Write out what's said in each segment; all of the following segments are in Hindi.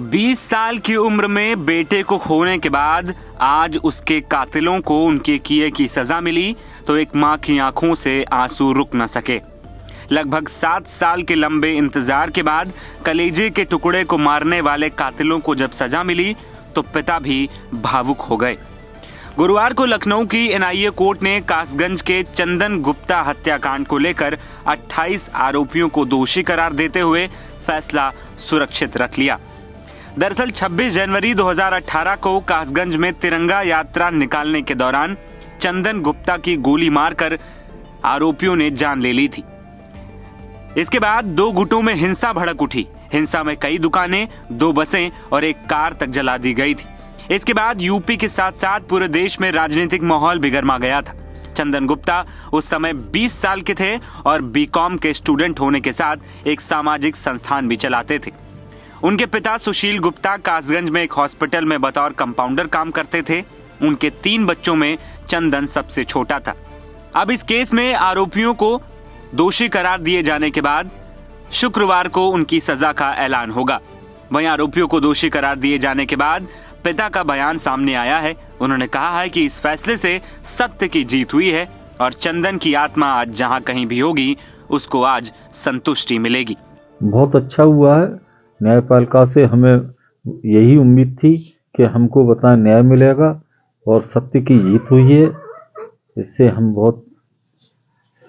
20 साल की उम्र में बेटे को खोने के बाद आज उसके कातिलों को उनके किए की सजा मिली तो एक मां की आंखों से आंसू रुक न सके। लगभग 7 साल के लंबे इंतजार के बाद कलेजे के टुकड़े को मारने वाले कातिलों को जब सजा मिली तो पिता भी भावुक हो गए। गुरुवार को लखनऊ की एनआईए कोर्ट ने कासगंज के चंदन गुप्ता हत्याकांड को लेकर 28 आरोपियों को दोषी करार देते हुए फैसला सुरक्षित रख लिया। दरअसल 26 जनवरी 2018 को कासगंज में तिरंगा यात्रा निकालने के दौरान चंदन गुप्ता की गोली मारकर आरोपियों ने जान ले ली थी। इसके बाद दो गुटों में हिंसा भड़क उठी। हिंसा में कई दुकानें, 2 बसें और एक कार तक जला दी गई थी। इसके बाद यूपी के साथ साथ पूरे देश में राजनीतिक माहौल भी गरमा गया था। चंदन गुप्ता उस समय 20 साल के थे और बीकॉम के स्टूडेंट होने के साथ एक सामाजिक संस्थान भी चलाते थे। उनके पिता सुशील गुप्ता कासगंज में एक हॉस्पिटल में बतौर कंपाउंडर काम करते थे। उनके 3 बच्चों में चंदन सबसे छोटा था। अब इस केस में आरोपियों को दोषी करार दिए जाने के बाद शुक्रवार को उनकी सजा का ऐलान होगा। वहीं आरोपियों को दोषी करार दिए जाने के बाद पिता का बयान सामने आया है। उन्होंने कहा है कि इस फैसले से सत्य की जीत हुई है और चंदन की आत्मा आज जहां कहीं भी होगी उसको आज संतुष्टि मिलेगी। बहुत अच्छा हुआ है। न्यायपालिका से हमें यही उम्मीद थी कि हमको बताएं न्याय मिलेगा और सत्य की जीत हुई है। इससे हम बहुत,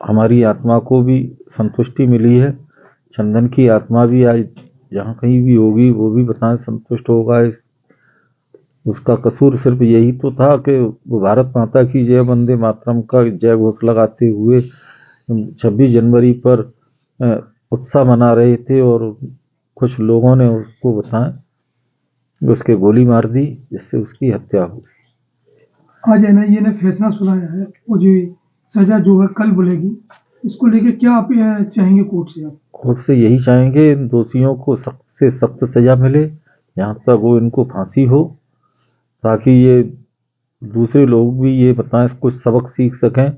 हमारी आत्मा को भी संतुष्टि मिली है। चंदन की आत्मा भी आज जहाँ कहीं भी होगी वो भी बताएं संतुष्ट होगा। उसका कसूर सिर्फ यही तो था कि वो भारत माता की जय, वंदे मातरम का जय घोष लगाते हुए 26 जनवरी पर उत्सव मना रहे थे और कुछ लोगों ने उसको बताएं उसके गोली मार दी जिससे उसकी हत्या हुई। आज एनआईए ने फैसला सुनाया है और जो सजा जो है कल बोलेगी, इसको लेके क्या आप चाहेंगे कोर्ट से? आप कोर्ट से यही चाहेंगे इन दोषियों को सख्त से सख्त सजा मिले, यहाँ तक वो इनको फांसी हो, ताकि ये दूसरे लोग भी ये बताएं, कुछ सबक सीख सकें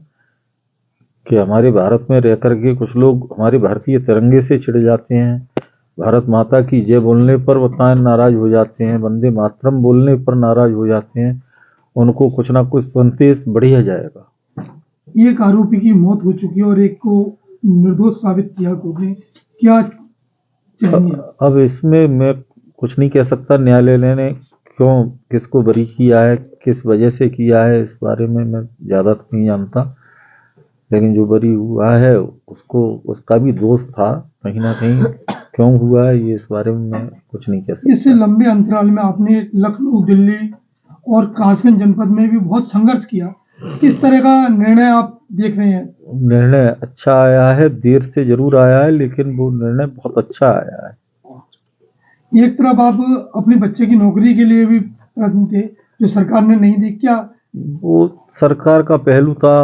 कि हमारे भारत में रह करके कुछ लोग हमारे भारतीय तिरंगे से छिड़ जाते हैं, भारत माता की जय बोलने पर बताएं नाराज हो जाते हैं, वंदे मातरम बोलने पर नाराज हो जाते हैं। उनको कुछ ना कुछ संदेश बढ़िया जाएगा। एक आरोपी की मौत हो चुकी है और एक को निर्दोष साबित किया कोर्ट ने, क्या चाहिए? अब इसमें मैं कुछ नहीं कह सकता। न्यायालय ने क्यों किसको बरी किया है, किस वजह से किया है, इस बारे में मैं ज़्यादा नहीं जानता। लेकिन जो बरी हुआ है उसको, उसका भी दोष था कहीं ना कहीं। क्यों हुआ है ये, इस बारे में मैं कुछ नहीं कह सकता। इससे लंबे अंतराल में आपने लखनऊ, दिल्ली और कासगंज जनपद में भी बहुत संघर्ष किया। किस तरह का निर्णय आप देख रहे हैं? निर्णय अच्छा आया है, देर से जरूर आया है लेकिन वो निर्णय बहुत अच्छा आया है। एक तरफ आप अपने बच्चे की नौकरी के लिए भी प्रयत्न थे जो सरकार ने नहीं दी, क्या वो सरकार का पहलू था?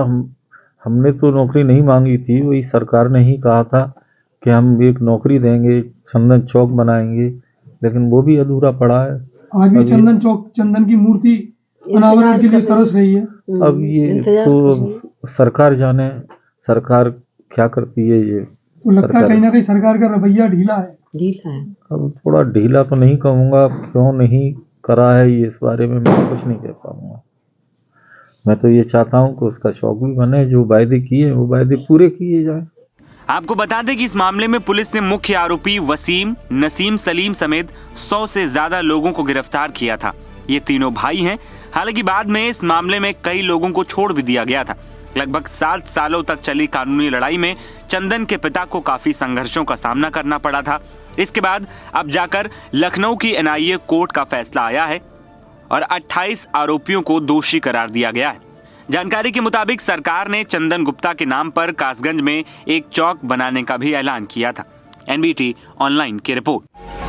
हमने तो नौकरी नहीं मांगी थी, वही सरकार ने ही कहा था कि हम एक नौकरी देंगे, चंदन चौक बनाएंगे, लेकिन वो भी अधूरा पड़ा है। आज भी चंदन चौक, चंदन की मूर्ति अनावरण के लिए तरस रही है। अब ये तो सरकार जाने, सरकार क्या करती है। ये तो लगता है कहीं ना कहीं सरकार का रवैया ढीला है। अब थोड़ा ढीला तो नहीं कहूँगा, क्यों नहीं करा है ये, इस बारे में मैं कुछ नहीं कह पाऊंगा। मैं तो ये चाहता हूँ कि उसका चौक भी बने, जो वायदे किए वो वायदे पूरे किए जाए। आपको बता दें कि इस मामले में पुलिस ने मुख्य आरोपी वसीम, नसीम, सलीम समेत 100 से ज्यादा लोगों को गिरफ्तार किया था। ये तीनों भाई हैं। हालांकि बाद में इस मामले में कई लोगों को छोड़ भी दिया गया था। लगभग 7 सालों तक चली कानूनी लड़ाई में चंदन के पिता को काफी संघर्षों का सामना करना पड़ा था। इसके बाद अब जाकर लखनऊ की एनआईए कोर्ट का फैसला आया है और 28 आरोपियों को दोषी करार दिया गया है। जानकारी के मुताबिक सरकार ने चंदन गुप्ता के नाम पर कासगंज में एक चौक बनाने का भी ऐलान किया था। एनबीटी ऑनलाइन की रिपोर्ट।